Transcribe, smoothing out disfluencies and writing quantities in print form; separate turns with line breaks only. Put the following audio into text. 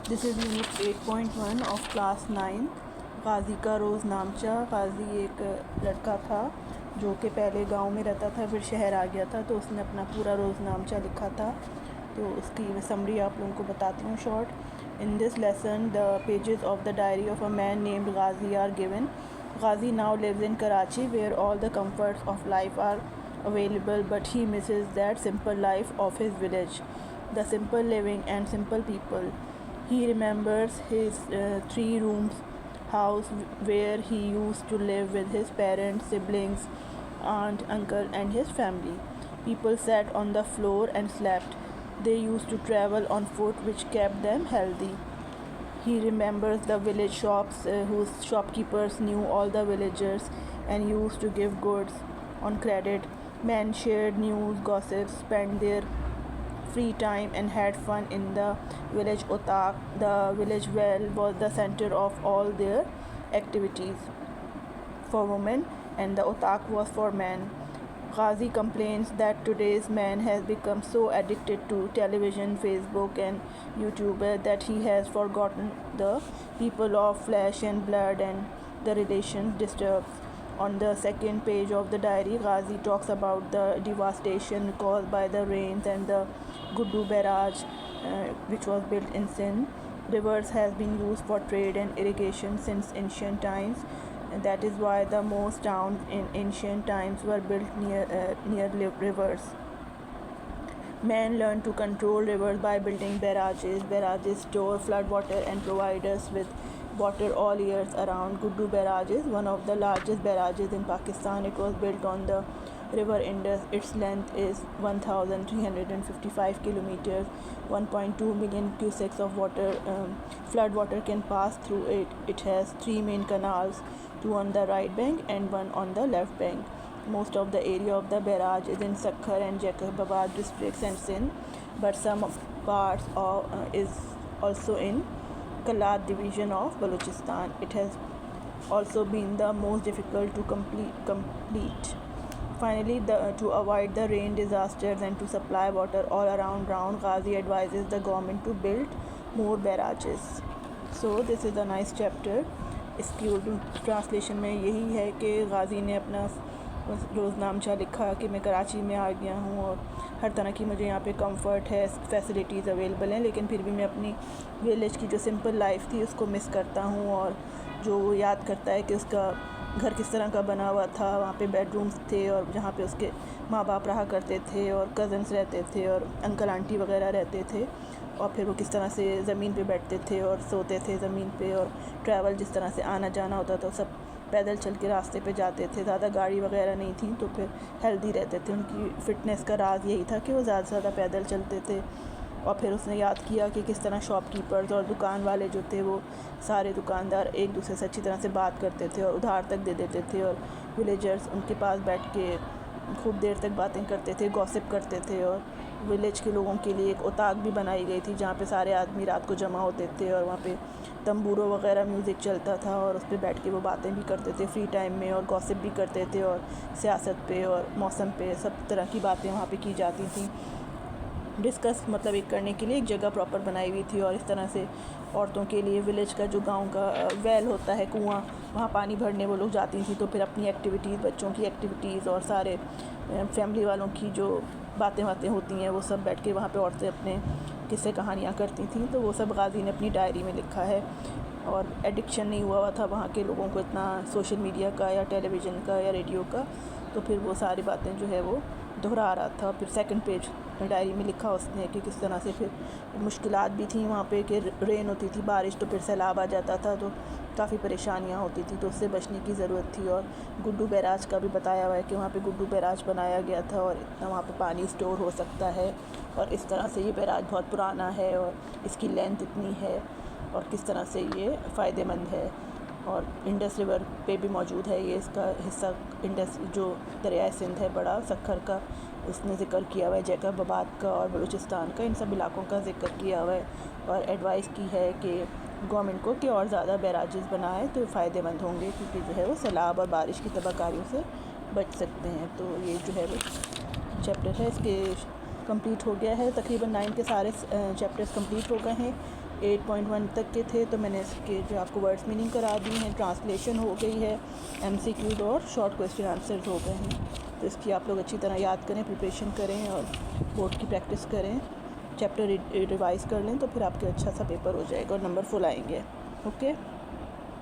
This is unit 8.1 of class 9. غازی کا روز نامچہ. غازی ایک لڑکا تھا جو کہ پہلے گاؤں میں رہتا تھا، پھر شہر آ گیا تھا، تو اس نے اپنا پورا روز نامچہ لکھا تھا. تو اس کی سمری آپ لوگوں کو بتاتی ہوں short. In this lesson the pages of the diary of a man named Ghazi are given. Ghazi now lives in Karachi where all the comforts of life are available, but he misses that simple life of his village, the simple living and simple people. He remembers his 3 rooms house where he used to live with his parents, siblings, aunt, uncle and his family. People sat on the floor and slept. They used to travel on foot, which kept them healthy. He remembers the village shops whose shopkeepers knew all the villagers and used to give goods on credit. Men shared news, gossips, spent their free time and had fun in the village otak. The village well was the center of all their activities for women, and the otak was for men. Ghazi complains that today's man has become so addicted to television, Facebook and YouTube that he has forgotten the people of flesh and blood and the relations disturbed. On the second page of the diary, Ghazi talks about the devastation caused by the rains and the Guddu barrage, which was built in Sindh. Rivers has been used for trade and irrigation since ancient times. And that is why the most towns in ancient times were built near rivers. Men learned to control rivers by building barrages. Barrages store flood water and provide us with water all years around. Guddu barrage is one of the largest barrages in Pakistan. It was built on the river Indus. Its length is 1,355 kilometers. 1.2 million cusecs of water, flood water can pass through it. It has 3 main canals, 2 on the right bank and 1 on the left bank. Most of the area of the barrage is in Sakkar and Jacobabad districts and Sindh, but some parts is also in Kalat division of Balochistan. It has also been the most difficult to complete. Finally, to avoid the rain disasters and to supply water all around, Ghazi advises the government to build more barrages. So this is a nice chapter. اس کی Urdu translation میں یہی ہے کہ غازی نے اپنا روز نامچہ لکھا کہ میں کراچی میں آ گیا ہوں اور ہر طرح کی مجھے یہاں پہ کمفرٹ ہے، فیسلٹیز اویلیبل ہیں، لیکن پھر بھی میں اپنی ویلیج کی جو سمپل لائف تھی اس کو مس کرتا ہوں، اور جو وہ یاد کرتا ہے کہ اس کا گھر کس طرح کا بنا ہوا تھا. وہاں پہ بیڈ رومز تھے اور جہاں پہ اس کے ماں باپ رہا کرتے تھے اور کزنس رہتے تھے اور انکل آنٹی وغیرہ رہتے تھے، اور پھر وہ کس طرح سے زمین پہ بیٹھتے تھے اور سوتے تھے زمین پہ، اور ٹریول جس طرح سے آنا جانا ہوتا تھا سب پیدل چل کے راستے پہ جاتے تھے. زیادہ گاڑی وغیرہ نہیں تھیں تو پھر ہیلدی رہتے تھے. ان کی فٹنس کا راز یہی تھا کہ وہ زیادہ سے زیادہ پیدل چلتے تھے. اور پھر اس نے یاد کیا کہ کس طرح شاپ کیپرز اور دکان والے جو تھے وہ سارے دکاندار ایک دوسرے سے اچھی طرح سے بات کرتے تھے اور ادھار تک دے دیتے تھے، اور ولیجرز ان کے پاس بیٹھ کے خوب دیر تک باتیں کرتے تھے، گوسپ کرتے تھے. اور ولیج کے لوگوں کے لیے ایک اوتاک بھی بنائی گئی تھی جہاں پہ سارے آدمی رات کو جمع ہوتے تھے، اور وہاں پہ تمبورو وغیرہ میوزک چلتا تھا اور اس پہ بیٹھ کے وہ باتیں بھی کرتے تھے فری ٹائم میں، اور گوسپ بھی کرتے تھے، اور سیاست پہ اور موسم پہ سب طرح کی باتیں وہاں پہ کی جاتی تھیں. ڈسکس مطلب ایک کرنے کے لیے ایک جگہ پراپر بنائی ہوئی تھی. اور اس طرح سے عورتوں کے لیے ولیج کا جو گاؤں کا ویل ہوتا ہے، کنواں، وہاں پانی بھرنے وہ لوگ جاتی تھیں. تو پھر اپنی ایکٹیویٹیز، بچوں کی ایکٹیویٹیز اور سارے فیملی والوں کی جو باتیں ہوتی ہیں وہ سب بیٹھ کے وہاں پہ عورتیں اپنے قصے کہانیاں کرتی تھیں. تو وہ سب غازی نے اپنی ڈائری میں لکھا ہے. اور ایڈکشن نہیں ہوا تھا وہاں کے لوگوں کو اتنا سوشل میڈیا کا یا ٹیلی ویژن کا یا ریڈیو کا، تو پھر وہ ساری باتیں جو ہے وہ دہرا رہا تھا. پھر سیکنڈ پیج ڈائری میں لکھا اس نے کہ کس طرح سے پھر مشکلات بھی تھیں وہاں پہ، کہ رین ہوتی تھی، بارش، تو پھر سیلاب آ جاتا تھا تو کافی پریشانیاں ہوتی تھیں، تو اس سے بچنے کی ضرورت تھی. اور گڈو بیراج کا بھی بتایا ہوا ہے کہ وہاں پہ گڈو بیراج بنایا گیا تھا اور اتنا وہاں پہ پانی اسٹور ہو سکتا ہے، اور اس طرح سے یہ بیراج بہت پرانا ہے اور اس کی لینتھ اتنی ہے، اور کس طرح سے یہ فائدہ مند ہے. اور انڈس ریور پہ بھی موجود ہے یہ، اس کا حصہ انڈس جو دریائے سندھ ہے بڑا سکھر کا، اس نے ذکر کیا ہوا ہے، جیکب آباد کا اور بلوچستان کا، ان سب علاقوں کا ذکر کیا ہوا ہے. اور ایڈوائز کی ہے کہ گورنمنٹ کو کہ اور زیادہ بیراجز بنائے تو فائدہ مند ہوں گے، کیونکہ جو ہے وہ سیلاب اور بارش کی تباہ کاریوں سے بچ سکتے ہیں. تو یہ جو ہے وہ چیپٹر ہے، اس کے کمپلیٹ ہو گیا ہے. تقریباً 9 کے سارے چیپٹرز کمپلیٹ ہو گئے ہیں. 8.1 تک کے تھے تو میں نے اس کے جو آپ کو ورڈس میننگ کرا دی ہیں، ٹرانسلیشن ہو گئی ہے، MCQ اور شارٹ کویسچن آنسرز ہو گئے ہیں. تو اس کی آپ لوگ اچھی طرح یاد کریں، پریپریشن کریں اور بورڈ کی پریکٹس کریں، چیپٹر ریوائز کر لیں تو پھر آپ کے اچھا سا پیپر ہو جائے گا اور نمبر فل آئیں گے. اوکے.